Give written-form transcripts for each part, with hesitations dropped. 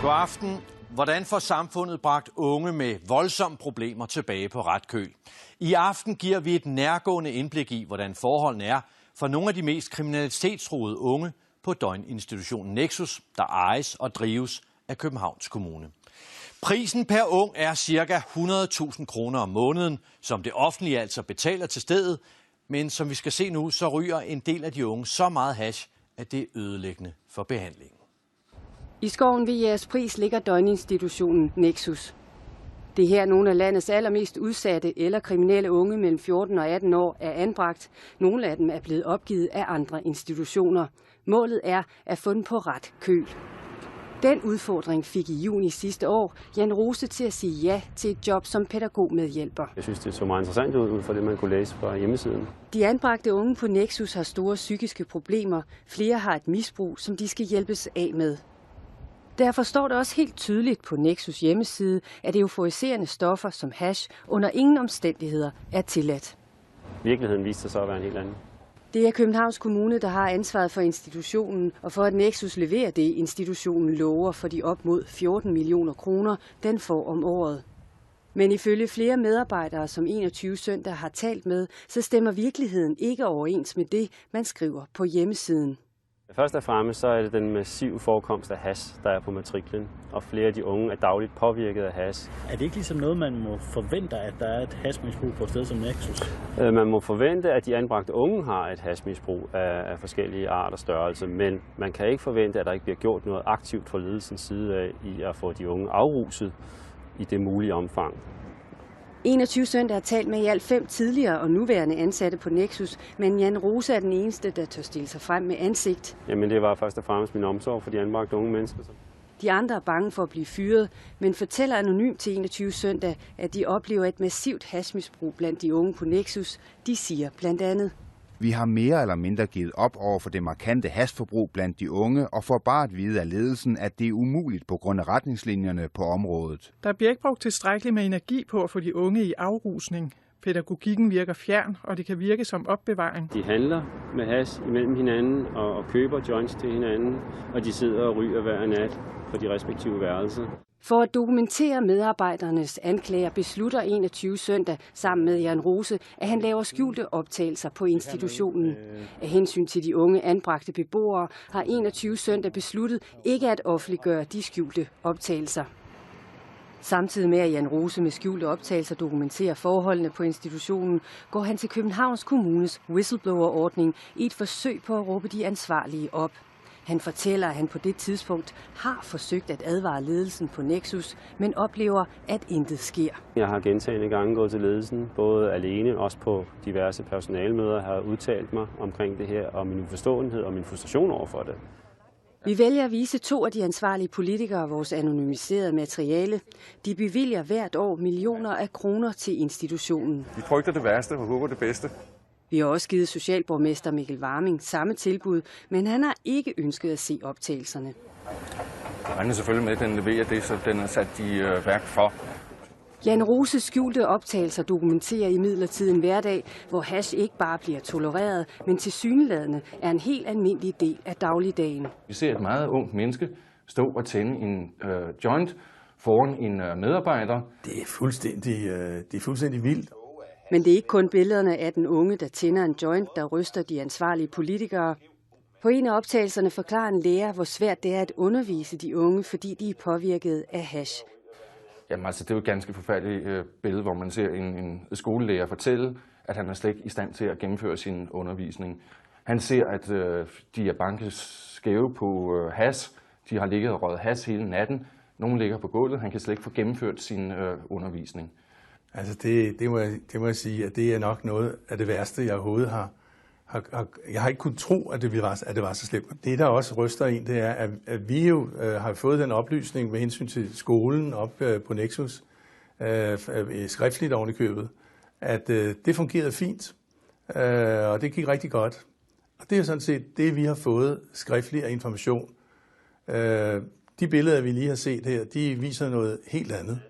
God aften. Hvordan får samfundet bragt unge med voldsomme problemer tilbage på ret køl? I aften giver vi et nærgående indblik i, hvordan forholdene er for nogle af de mest kriminalitetstruede unge på døgninstitutionen Nexus, der ejes og drives af Københavns Kommune. Prisen per ung er ca. 100.000 kroner om måneden, som det offentlige altså betaler til stedet. Men som vi skal se nu, så ryger en del af de unge så meget hash, at det er ødelæggende for behandlingen. I skoven ved Jægerspris ligger døgninstitutionen Nexus. Det er her nogle af landets allermest udsatte eller kriminelle unge mellem 14 og 18 år er anbragt. Nogle af dem er blevet opgivet af andre institutioner. Målet er at få dem på ret køl. Den udfordring fik i juni sidste år Jan Rose til at sige ja til et job som pædagogmedhjælper. Jeg synes, det så meget interessant ud for det, man kunne læse fra hjemmesiden. De anbragte unge på Nexus har store psykiske problemer. Flere har et misbrug, som de skal hjælpes af med. Derfor står det også helt tydeligt på Nexus hjemmeside, at euforiserende stoffer som hash under ingen omstændigheder er tilladt. Virkeligheden viste sig så at være en helt anden. Det er Københavns Kommune, der har ansvaret for institutionen, og for at Nexus leverer det, institutionen lover for de op mod 14 millioner kroner, den får om året. Men ifølge flere medarbejdere, som 21 søndag har talt med, så stemmer virkeligheden ikke overens med det, man skriver på hjemmesiden. Først og fremmest så er det den massive forekomst af hash, der er på matriklen, og flere af de unge er dagligt påvirket af hash. Er det ikke ligesom noget, man må forvente, at der er et hashmisbrug på et sted som Nexus? Man må forvente, at de anbragte unge har et hashmisbrug af forskellige art og størrelse, men man kan ikke forvente, at der ikke bliver gjort noget aktivt fra ledelsens side af i at få de unge afruset i det mulige omfang. 21 søndag har talt med i alt 5 tidligere og nuværende ansatte på Nexus, men Jan Rose er den eneste, der tør stille sig frem med ansigt. Jamen det var først og fremmest min omsorg for de anbragte unge mennesker. De andre er bange for at blive fyret, men fortæller anonymt til 21 søndag, at de oplever et massivt hashmisbrug blandt de unge på Nexus. De siger blandt andet: Vi har mere eller mindre givet op over for det markante hashforbrug blandt de unge og får bare at vide af ledelsen, at det er umuligt på grund af retningslinjerne på området. Der bliver ikke brugt tilstrækkeligt med energi på at få de unge i afrusning. Pædagogikken virker fjern, og det kan virke som opbevaring. De handler med hash imellem hinanden og køber joints til hinanden, og de sidder og ryger hver nat på de respektive værelser. For at dokumentere medarbejdernes anklager beslutter 21 søndag sammen med Jan Rose, at han laver skjulte optagelser på institutionen. Af hensyn til de unge anbragte beboere har 21 søndag besluttet ikke at offentliggøre de skjulte optagelser. Samtidig med at Jan Rose med skjulte optagelser dokumenterer forholdene på institutionen, går han til Københavns Kommunes whistleblower-ordning i et forsøg på at råbe de ansvarlige op. Han fortæller, at han på det tidspunkt har forsøgt at advare ledelsen på Nexus, men oplever, at intet sker. Jeg har gentagne gange gået til ledelsen, både alene og også på diverse personalemøder, har udtalt mig omkring det her, og min uforståenhed og min frustration overfor det. Vi vælger at vise 2 af de ansvarlige politikere vores anonymiserede materiale. De bevilger hvert år millioner af kroner til institutionen. De frygter det værste og håber det bedste. Vi har også givet socialborgmester Mikkel Warming samme tilbud, men han har ikke ønsket at se optagelserne. Han er selvfølgelig med, at den leverer det, så den er sat i værk for. Jan Roses skjulte optagelser dokumenterer imidlertid en hverdag, hvor hash ikke bare bliver tolereret, men tilsyneladende er en helt almindelig del af dagligdagen. Vi ser et meget ungt menneske stå og tænde en joint foran en medarbejder. Det er fuldstændig vildt. Men det er ikke kun billederne af den unge, der tænder en joint, der ryster de ansvarlige politikere. På en af optagelserne forklarer en lærer, hvor svært det er at undervise de unge, fordi de er påvirket af hash. Jamen altså, det er jo et ganske forfærdeligt billede, hvor man ser en skolelærer fortælle, at han er slet ikke i stand til at gennemføre sin undervisning. Han ser, at de er banket skæve på hash. De har ligget og røget hash hele natten. Nogle ligger på gulvet. Han kan slet ikke få gennemført sin undervisning. Altså det må jeg sige, at det er nok noget af det værste, jeg overhovedet har. Jeg har ikke kunnet tro, at det var så slemt. Det, der også ryster en, det er, at vi jo har fået den oplysning med hensyn til skolen op på Nexus, skriftligt oven i købet, at det fungerede fint, og det gik rigtig godt. Og det er sådan set det, vi har fået skriftlig af information. De billeder, vi lige har set her, de viser noget helt andet.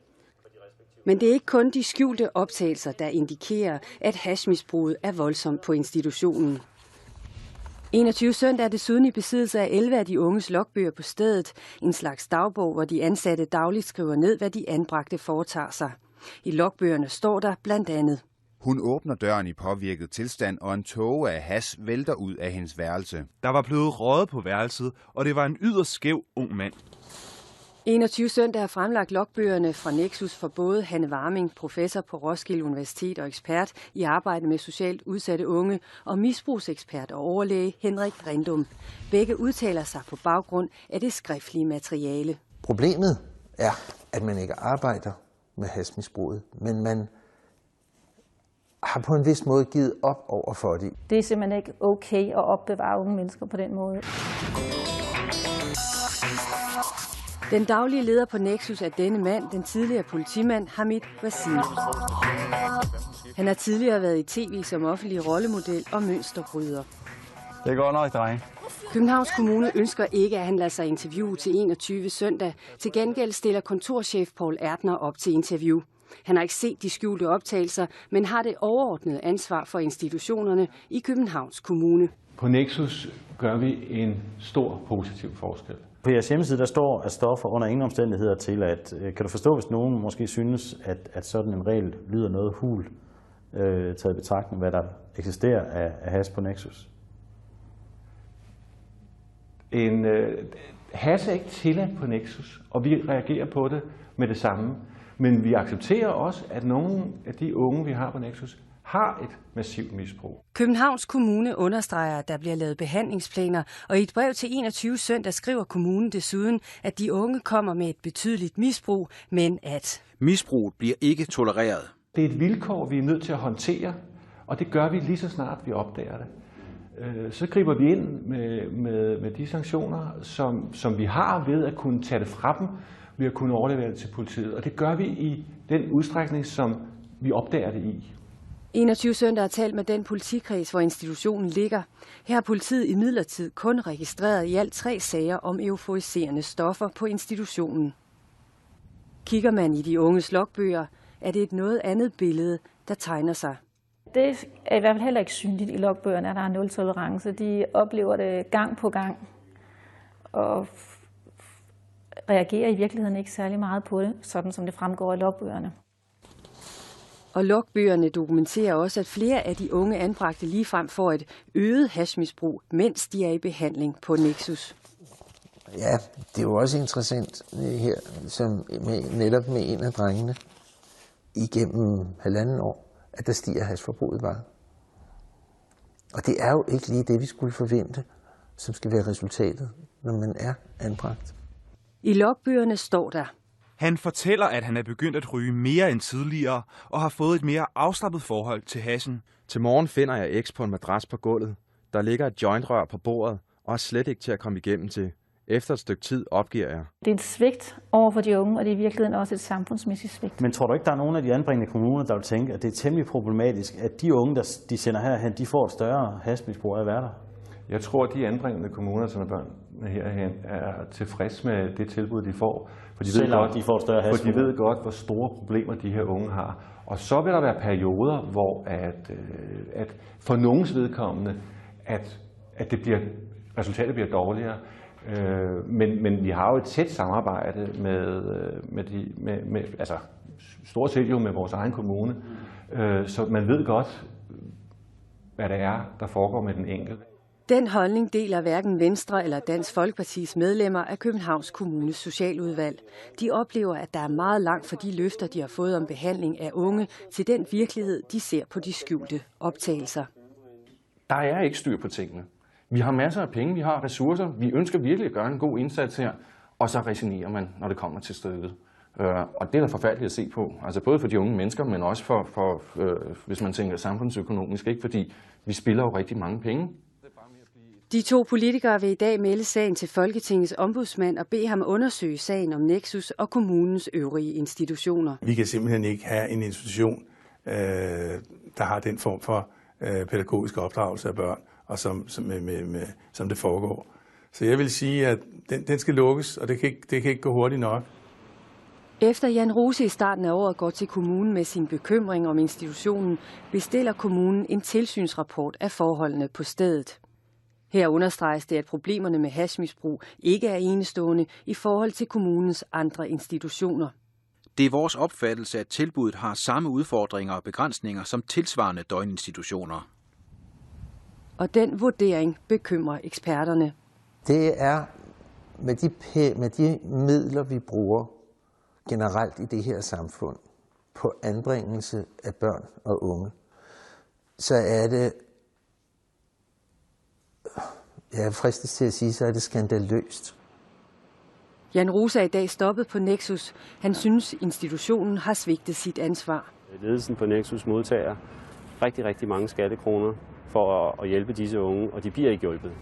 Men det er ikke kun de skjulte optagelser, der indikerer, at hashmisbruget er voldsomt på institutionen. 21 Søndag er desuden i besiddelse af 11 af de unges logbøger på stedet. En slags dagbog, hvor de ansatte dagligt skriver ned, hvad de anbragte foretager sig. I logbøgerne står der blandt andet: Hun åbner døren i påvirket tilstand, og en tåge af hash vælter ud af hendes værelse. Der var blevet røget på værelset, og det var en yderst skæv ung mand. 21 Søndag har fremlagt logbøgerne fra Nexus for både Hanne Warming, professor på Roskilde Universitet og ekspert i arbejde med socialt udsatte unge, og misbrugsekspert og overlæge Henrik Rindum. Begge udtaler sig på baggrund af det skriftlige materiale. Problemet er, at man ikke arbejder med hashmisbruget, men man har på en vis måde givet op over for det. Det er simpelthen ikke okay at opbevare unge mennesker på den måde. Den daglige leder på Nexus er denne mand, den tidligere politimand Hamid Wasim. Han har tidligere været i tv som offentlig rollemodel og mønsterbryder. Det går nok, dreng. Københavns Kommune ønsker ikke, at han lader sig interviewe til 21 Søndag. Til gengæld stiller kontorchef Poul Ertner op til interview. Han har ikke set de skjulte optagelser, men har det overordnede ansvar for institutionerne i Københavns Kommune. På Nexus gør vi en stor positiv forskel. På jeres hjemmeside der står, at stoffer under ingen omstændigheder tilladt. Kan du forstå, hvis nogen måske synes, at sådan en regel lyder noget hul, taget i betragtning, hvad der eksisterer af hash på Nexus? Hash er ikke tilladt på Nexus, og vi reagerer på det med det samme. Men vi accepterer også, at nogle af de unge, vi har på Nexus, har et massivt misbrug. Københavns Kommune understreger, at der bliver lavet behandlingsplaner, og i et brev til 21 Søndag skriver kommunen desuden, at de unge kommer med et betydeligt misbrug, men at misbruget bliver ikke tolereret. Det er et vilkår, vi er nødt til at håndtere, og det gør vi lige så snart vi opdager det. Så griber vi ind med de sanktioner, som vi har ved at kunne tage det fra dem, ved at kunne overlevere det til politiet. Og det gør vi i den udstrækning, som vi opdager det i. 21 Søndag har talt med den politikreds, hvor institutionen ligger. Her har politiet imidlertid kun registreret i alt 3 sager om euforiserende stoffer på institutionen. Kigger man i de unges logbøger, er det et noget andet billede, der tegner sig. Det er i hvert fald heller ikke synligt i logbøgerne, at der er nul tolerance. De oplever det gang på gang og reagerer i virkeligheden ikke særlig meget på det, sådan som det fremgår i logbøgerne. Og logbøgerne dokumenterer også, at flere af de unge anbragte ligefrem får et øget hashmisbrug, mens de er i behandling på Nexus. Ja, det er jo også interessant her, som netop med en af drengene igennem 1,5 år, at der stiger hashforbruget bare. Og det er jo ikke lige det, vi skulle forvente, som skal være resultatet, når man er anbragt. I logbøgerne står der: Han fortæller, at han er begyndt at ryge mere end tidligere og har fået et mere afslappet forhold til hashen. Til morgen finder jeg X på en madras på gulvet. Der ligger et jointrør på bordet og er slet ikke til at komme igennem til. Efter et stykke tid opgiver jeg. Det er et svigt over for de unge, og det er i virkeligheden også et samfundsmæssigt svigt. Men tror du ikke, der er nogen af de anbringende kommuner, der vil tænke, at det er temmelig problematisk, at de unge, der de sender herhen, de får et større hashmisbrug af at være der? Jeg tror, at de anbringende kommuner, som er børnene herhen, er tilfreds med det tilbud, de får. For de ved godt, hvor store problemer de her unge har. Og så vil der være perioder, hvor at for nogens vedkommende, at resultatet bliver dårligere. Men vi har jo et tæt samarbejde med altså stort set jo med vores egen kommune, så man ved godt, hvad det er, der foregår med den enkelte. Den holdning deler hverken Venstre eller Dansk Folkepartis medlemmer af Københavns Kommunes socialudvalg. De oplever, at der er meget langt fra de løfter, de har fået om behandling af unge, til den virkelighed, de ser på de skjulte optagelser. Der er ikke styr på tingene. Vi har masser af penge, vi har ressourcer, vi ønsker virkelig at gøre en god indsats her, og så resignerer man, når det kommer til stykket. Og det er da forfærdeligt at se på, altså både for de unge mennesker, men også for hvis man tænker samfundsøkonomisk, ikke? Fordi vi spilder jo rigtig mange penge. De 2 politikere vil i dag melde sagen til Folketingets ombudsmand og bede ham undersøge sagen om Nexus og kommunens øvrige institutioner. Vi kan simpelthen ikke have en institution, der har den form for pædagogisk opdragelse af børn, og som det foregår. Så jeg vil sige, at den skal lukkes, og det kan ikke gå hurtigt nok. Efter Jan Rose i starten af året går til kommunen med sin bekymring om institutionen, bestiller kommunen en tilsynsrapport af forholdene på stedet. Her understreges det, at problemerne med hashmisbrug ikke er enestående i forhold til kommunens andre institutioner. Det er vores opfattelse, at tilbuddet har samme udfordringer og begrænsninger som tilsvarende døgninstitutioner. Og den vurdering bekymrer eksperterne. Det er med de midler, vi bruger generelt i det her samfund på anbringelse af børn og unge, så er det, jeg fristes til at sige, så er det skandaløst. Jan Rose er i dag stoppet på Nexus. Han synes, institutionen har svigtet sit ansvar. Ledelsen på Nexus modtager rigtig, rigtig mange skattekroner for at hjælpe disse unge, og de bliver ikke hjulpet.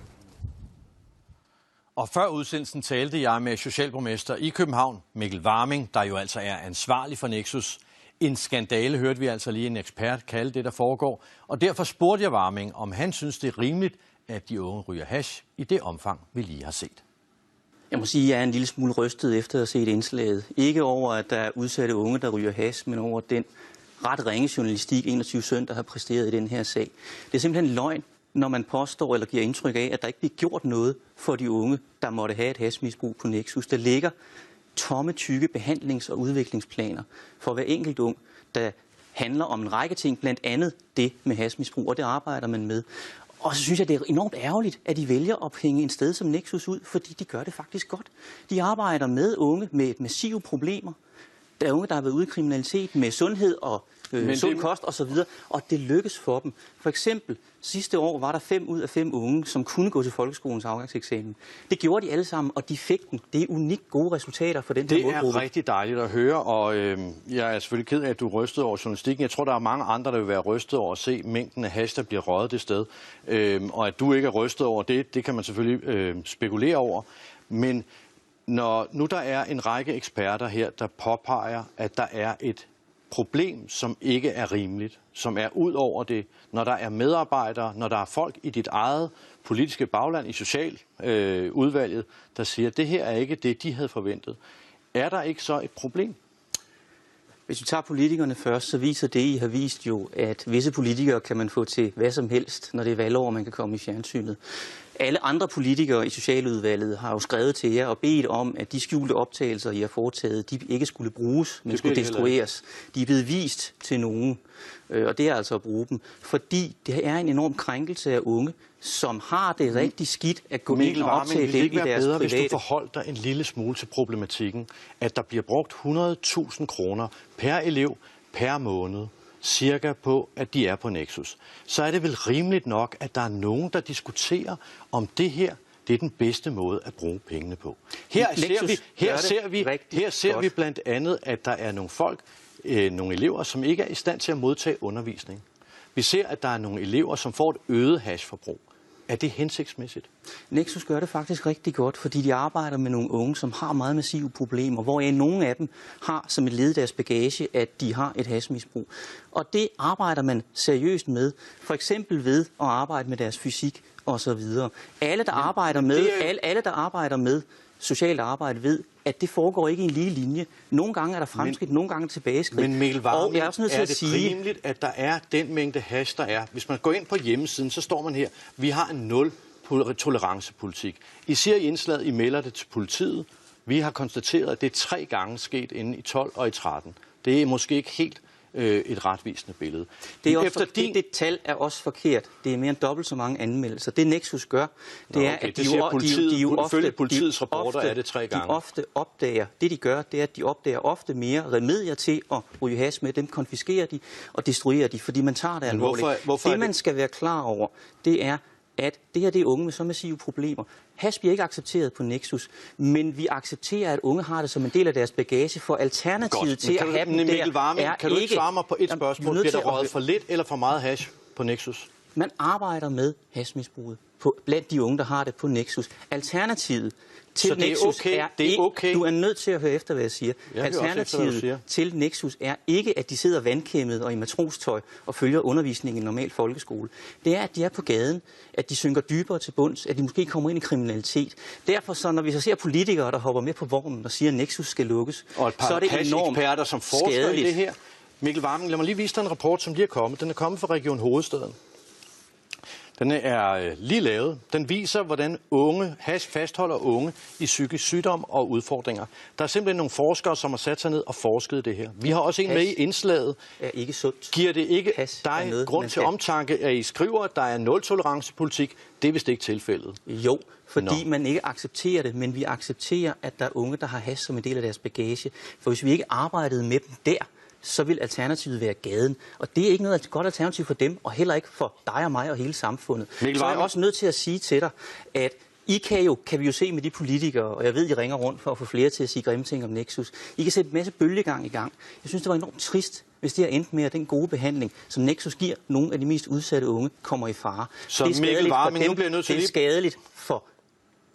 Og før udsendelsen talte jeg med socialborgmester i København, Mikkel Warming, der jo altså er ansvarlig for Nexus. En skandale hørte vi altså lige en ekspert kalde det, der foregår. Og derfor spurgte jeg Warming, om han synes, det er rimeligt, at de unge ryger hash i det omfang, vi lige har set. Jeg må sige, at jeg er en lille smule rystet efter at have set indslaget. Ikke over, at der er udsatte unge, der ryger hash, men over den ret ringe journalistik, 21 Søndag har præsteret i den her sag. Det er simpelthen løgn, når man påstår eller giver indtryk af, at der ikke bliver gjort noget for de unge, der måtte have et hashmisbrug på Nexus. Der ligger tomme, tykke behandlings- og udviklingsplaner for hver enkelt ung, der handler om en række ting, blandt andet det med hashmisbrug, og det arbejder man med. Og så synes jeg, det er enormt ærgerligt, at de vælger at hænge en sted som Nexus ud, fordi de gør det faktisk godt. De arbejder med unge med massive problemer. Der er unge, der har været ude i kriminalitet med sundhed og sund kost osv., og det lykkes for dem. For eksempel sidste år var der 5 ud af 5 unge, som kunne gå til folkeskolens afgangseksamen. Det gjorde de alle sammen, og de fik den. Det er unikt gode resultater for den her målgruppe. Det er rigtig dejligt at høre, og jeg er selvfølgelig ked af, at du er rystet over journalistikken. Jeg tror, der er mange andre, der vil være rystet over at se mængden af hash, der bliver røget det sted. Og at du ikke er rystet over det kan man selvfølgelig spekulere over. Men når nu der er en række eksperter her, der påpeger, at der er et problem, som ikke er rimeligt, som er ud over det, når der er medarbejdere, når der er folk i dit eget politiske bagland, i socialudvalget, der siger, at det her er ikke det, de havde forventet. Er der ikke så et problem? Hvis vi tager politikerne først, så viser det, I har vist jo, at visse politikere kan man få til hvad som helst, når det er valgår, man kan komme i fjernsynet. Alle andre politikere i socialudvalget har jo skrevet til jer og bedt om, at de skjulte optagelser, I har foretaget, de ikke skulle bruges, men skulle destrueres. De er blevet vist til nogen, og det er altså at bruge dem, fordi det er en enorm krænkelse af unge, som har det rigtig skidt at gå ind og optage dem i deres private. Hvis du forholdt dig en lille smule til problematikken, at der bliver brugt 100.000 kroner per elev per måned, cirka på, at de er på Nexus, så er det vel rimeligt nok, at der er nogen, der diskuterer, om det her det er den bedste måde at bruge pengene på. Her ser vi blandt andet, at der er nogle folk, nogle elever, som ikke er i stand til at modtage undervisning. Vi ser, at der er nogle elever, som får et øget hashforbrug. Er det hensigtsmæssigt? Nexus gør det faktisk rigtig godt, fordi de arbejder med nogle unge, som har meget massive problemer, hvoraf nogle af dem har som et led i deres bagage, at de har et hashmisbrug. Og det arbejder man seriøst med, for eksempel ved at arbejde med deres fysik osv. Alle, der arbejder med socialt arbejde, ved, at det foregår ikke i en lige linje. Nogle gange er der fremskridt, nogle gange tilbageskridt. Men Mikkel Warming, er det rimeligt, at der er den mængde hash, der er? Hvis man går ind på hjemmesiden, så står man her, vi har en nul-tolerancepolitik. I siger i indslaget, I melder det til politiet. Vi har konstateret, at det er 3 gange sket inden i 12 og i 13. Det er måske ikke helt et retvisende billede. Det tal er også forkert. Det er mere end dobbelt så mange anmeldelser. Det Nexus gør, det er, at politiets rapporter er det 3 gange. De ofte opdager, det de gør, det er, at de opdager ofte mere remedier til at ryge hash med. Dem konfiskerer de og destruerer de, fordi man tager det alvorligt. Det man skal være klar over, det er, at det her det er unge med så massive problemer. Hash bliver ikke accepteret på Nexus, men vi accepterer, at unge har det som en del af deres bagage, for alternativet til at have dem der kan du ikke svare mig på et spørgsmål? Bliver der røget for lidt eller for meget hash på Nexus? Man arbejder med hashmisbruget blandt de unge, der har det på Nexus. Alternativet til Nexus er ikke... Du er nødt til at høre efter, hvad jeg siger. Alternativet til Nexus er ikke, at de sidder vandkæmmet og i matrostøj og følger undervisningen i en normal folkeskole. Det er, at de er på gaden, at de synker dybere til bunds, at de måske kommer ind i kriminalitet. Derfor, så, når vi så ser politikere, der hopper med på vognen og siger, at Nexus skal lukkes, og så er det enormt eksperter, som forsker i det her. Mikkel Warming, lad mig lige vise dig en rapport, som lige er kommet. Den er kommet fra Region Hovedstaden. Den er lige lavet. Den viser, hvordan hash fastholder unge i psykisk sygdom og udfordringer. Der er simpelthen nogle forskere, som har sat sig ned og forsket det her. Vi har også en med i indslaget. Er ikke sundt. Giver det ikke dig grund til omtanke, at I skriver, at der er nul-tolerance-politik? Det er vist ikke tilfældet. Jo, fordi man ikke accepterer det, men vi accepterer, at der er unge, der har hash som en del af deres bagage. For hvis vi ikke arbejdede med dem der, så vil alternativet være gaden. Og det er ikke noget godt alternativ for dem, og heller ikke for dig og mig og hele samfundet. Så er jeg også nødt til at sige til dig, at I kan vi jo se med de politikere, og jeg ved, I ringer rundt for at få flere til at sige grimme ting om Nexus. I kan sætte en masse bølgegang i gang. Jeg synes, det var enormt trist, hvis det har endt med, at den gode behandling, som Nexus giver nogle af de mest udsatte unge, kommer i fare. Så det er skadeligt for dem, det er skadeligt for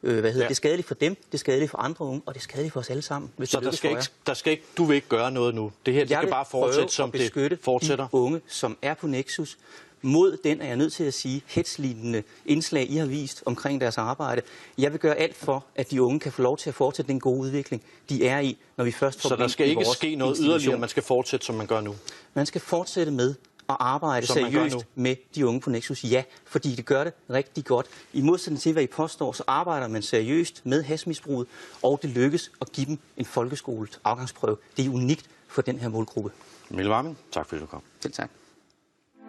det er skadeligt for dem, det er skadeligt for andre unge, og det er skadeligt for os alle sammen. Så du vil ikke gøre noget nu? Det her skal bare fortsætte, som det fortsætter? De unge, som er på Nexus, mod den, er jeg nødt til at sige, hetslignende indslag, I har vist omkring deres arbejde. Jeg vil gøre alt for, at de unge kan få lov til at fortsætte den gode udvikling, de er i, når vi først får. Så der skal ikke ske noget yderligere, man skal fortsætte, som man gør nu? Man skal fortsætte med at arbejde seriøst med de unge på Nexus, ja, fordi det gør det rigtig godt. I modsætning til, hvad I påstår, så arbejder man seriøst med hashmisbruget, og det lykkes at give dem en folkeskolet afgangsprøve. Det er unikt for den her målgruppe. Mille Warming, tak fordi du kom. Selv tak.